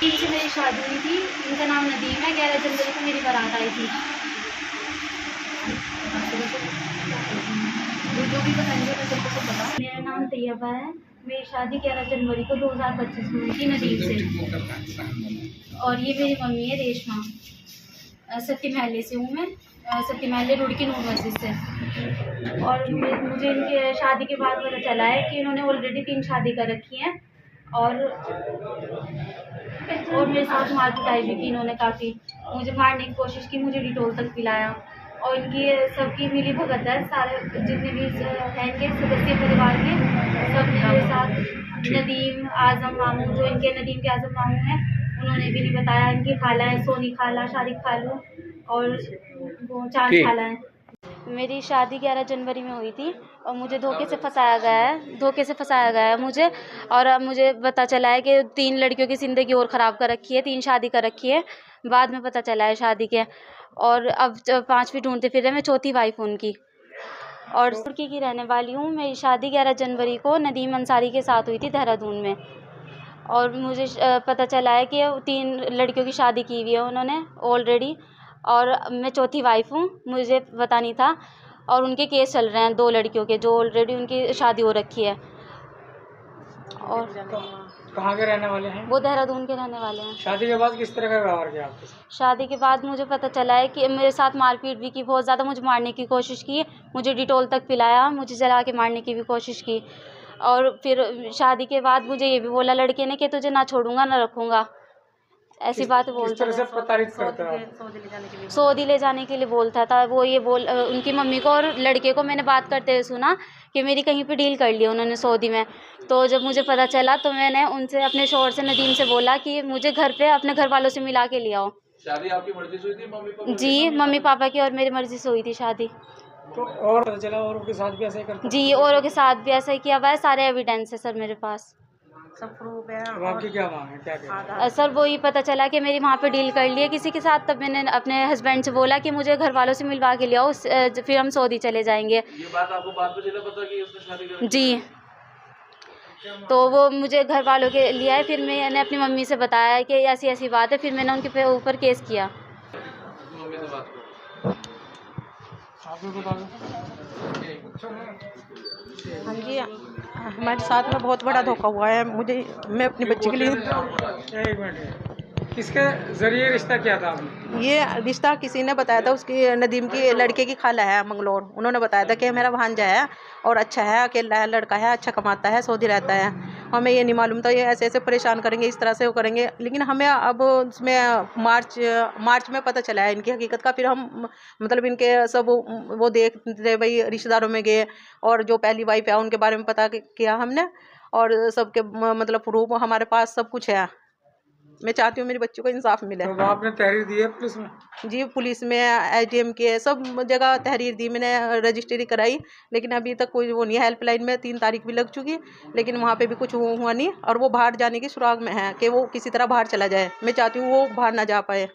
इनसे मेरी शादी हुई थी। इनका नाम नदीम है। 11 जनवरी को मेरी बारात आई थी। जो भी बताएंगे मैं सबको सब बता। मेरा नाम तैयबा है। मेरी शादी 11 जनवरी को 2025 में हुई थी नदीम से। और ये मेरी मम्मी है रेशमा। सत्ती महल्ले से हूँ मैं। सत्ती महल्ले रुड़की नूर मस्जिद से। और मुझे इनके शादी के बाद पता चला है कि इन्होंने ऑलरेडी 3 शादी कर रखी हैं। और मेरे साथ मार पिटाई भी की इन्होंने काफ़ी। मुझे मारने की कोशिश की, मुझे डिटोल तक पिलाया। और इनकी सबकी मिली भगत है। सारे जितने भी हैं इनके सदस्य परिवार के सब मेरे साथ। नदीम आज़म मामू, जो इनके नदीम के आज़म मामू हैं, उन्होंने भी नहीं बताया। इनकी खाला है सोनी खाला, शारिक खालू और वो 4 खाला हैं। मेरी शादी 11 जनवरी में हुई थी और मुझे धोखे से फंसाया गया है मुझे। और अब मुझे पता चला है कि 3 लड़कियों की ज़िंदगी और ख़राब कर रखी है, 3 शादी कर रखी है। बाद में पता चला है शादी के। और अब 5वीं ढूंढते फिर रहे, मैं 4थी वाइफ हूँ उनकी। और तुर्की की रहने वाली हूँ। मेरी शादी 11 जनवरी को नदीम अंसारी के साथ हुई थी देहरादून में। और मुझे पता चला है कि 3 लड़कियों की शादी की हुई है उन्होंने ऑलरेडी। और मैं 4थी वाइफ हूँ, मुझे पता नहीं था। और उनके केस चल रहे हैं 2 लड़कियों के, जो ऑलरेडी उनकी शादी हो रखी है। और कहाँ के रहने वाले हैं? वो देहरादून के रहने वाले हैं। शादी के बाद किस तरह का व्यवहार किया आपके साथ? शादी के बाद मुझे पता चला है कि मेरे साथ मारपीट भी की, बहुत ज़्यादा मुझे मारने की कोशिश की, मुझे डिटोल तक पिलाया, मुझे जला के मारने की भी कोशिश की। और फिर शादी के बाद मुझे ये भी बोला लड़के ने कि तुझे ना छोड़ूंगा ना रखूँगा, ऐसी बात बोलता किस तरह से प्रताड़ित करते हैं? सऊदी ले जाने के लिए बोलता था वो। ये उनकी मम्मी को और लड़के को मैंने बात करते हुए सुना कि मेरी कहीं पे डील कर ली उन्होंने सऊदी में। तो जब मुझे पता चला तो मैंने उनसे, अपने शौहर से, नदीम से बोला कि मुझे घर पे अपने घर वालों से मिला के ले आओ। शादी आपकी मर्जी से हुई थी मम्मी पापा? जी, मम्मी पापा की और मेरी मर्जी से हुई थी शादी। तो और पता चला औरों के साथ भी ऐसा ही करते? जी, औरों के साथ भी ऐसा ही किया हुआ है। सारे एविडेंस है सर मेरे पास, सब प्रूफ है। तो आपकी क्या मांग है, क्या कहना? सर वही पता चला कि मेरी वहाँ पे डील कर ली है किसी के साथ। तब मैंने अपने हस्बैंड से बोला कि मुझे घर वालों से मिलवा के ले आओ, फिर हम सऊदी चले जाएंगे। ये बात आपको बाद में चला पता कि उसने शादी कर? जी, तो वो मुझे घर वालों के लिए आए। फिर मैंने अपनी मम्मी से बताया कि ऐसी ऐसी बात है। फिर मैंने उनके ऊपर केस किया। मम्मी से बात करो। आप भी बता दो। हाँ जी, हमारे साथ में बहुत बड़ा धोखा हुआ है। मैं अपनी बच्ची के लिए। एक मिनट, किसके जरिए रिश्ता किया था आपने? ये रिश्ता किसी ने बताया था, उसकी नदीम की लड़के की खाला है मंगलोर। उन्होंने बताया था कि मेरा भांजा है और अच्छा है, अकेला है, लड़का है, अच्छा कमाता है, सऊदी रहता है। हमें ये नहीं मालूम था ये ऐसे ऐसे परेशान करेंगे, इस तरह से वो करेंगे। लेकिन हमें अब उसमें मार्च में पता चला है इनकी हकीकत का। फिर हम मतलब इनके सब वो देखते भाई रिश्तेदारों में गए और जो पहली वाइफ है उनके बारे में पता किया हमने। और सबके मतलब प्रूफ हमारे पास सब कुछ है। मैं चाहती हूँ मेरी बच्ची को इंसाफ मिले। तो आपने तहरीर दी है पुलिस में? जी, पुलिस में, ATM के सब जगह तहरीर दी मैंने, रजिस्ट्री कराई। लेकिन अभी तक कोई वो नहीं है। हेल्पलाइन में 3 तारीख भी लग चुकी, लेकिन वहाँ पे भी कुछ हुआ नहीं। और वो बाहर जाने की सुराग में है कि वो किसी तरह बाहर चला जाए। मैं चाहती हूँ वो बाहर ना जा पाए।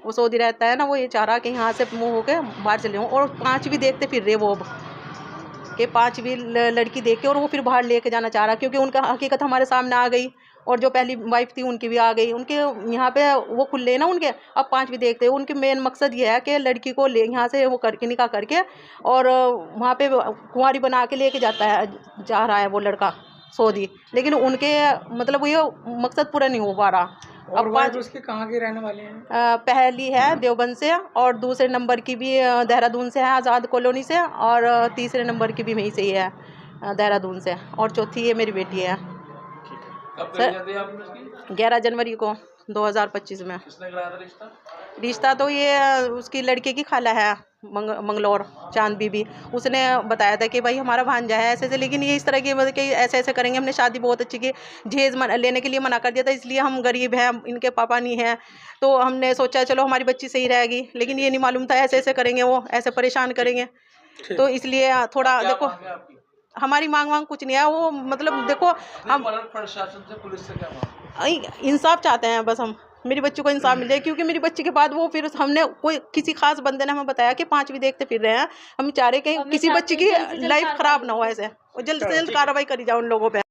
वो सऊदी रहता है ना, वो ये चाह रहा कि यहाँ से मुँह होकर बाहर चले जाऊँ। और 5 भी देखते फिर रहे वो अब कि 5 भी लड़की देख के और वो फिर बाहर लेके जाना चाह रहा, क्योंकि उनका हकीकत हमारे सामने आ गई। और जो पहली वाइफ थी उनकी भी आ गई। उनके यहाँ पे वो खुले ना उनके, अब 5 भी देखते हैं। उनके मेन मकसद ये है कि लड़की को ले यहाँ से वो करके निकाह करके और वहाँ पे कुंवारी बना के लेके जा रहा है वो लड़का सऊदी। लेकिन उनके मतलब ये मकसद पूरा नहीं हो पा रहा। और वाइफ उसकी कहाँ की रहने वाली है? पहली है देवबंद से और दूसरे नंबर की भी देहरादून से है, आज़ाद कॉलोनी से। और तीसरे नंबर की भी वहीं से ही है, देहरादून से। और चौथी ये मेरी बेटी है। कब कर दिया था आपने उसकी? 11 जनवरी को 2025 में। किसने कराया था रिश्ता? रिश्ता तो ये उसकी लड़के की खाला है मंगलौर, चांद बीबी। उसने बताया था कि भाई हमारा भांजा है ऐसे ऐसे। लेकिन ये इस तरह की मतलब कि ऐसे ऐसे करेंगे। हमने शादी बहुत अच्छी की, जहेज लेने के लिए मना कर दिया था, इसलिए हम गरीब हैं, इनके पापा नहीं हैं। तो हमने सोचा चलो हमारी बच्ची सही रहेगी। लेकिन ये नहीं मालूम था ऐसे ऐसे करेंगे, वो ऐसे परेशान करेंगे। तो इसलिए थोड़ा देखो, हमारी मांग कुछ नहीं है। वो मतलब देखो, हम प्रशासन से, पुलिस से क्या मांग? इंसाफ चाहते हैं बस हम। मेरी बच्ची को इंसाफ मिले, क्योंकि मेरी बच्ची के बाद वो फिर हमने कोई किसी खास बंदे ने हमें बताया कि 5 भी देखते फिर रहे हैं। हम चाह रहे कि किसी बच्ची की लाइफ खराब ना हो ऐसे, और जल्द से जल्द कार्रवाई करी जाए उन लोगों पे।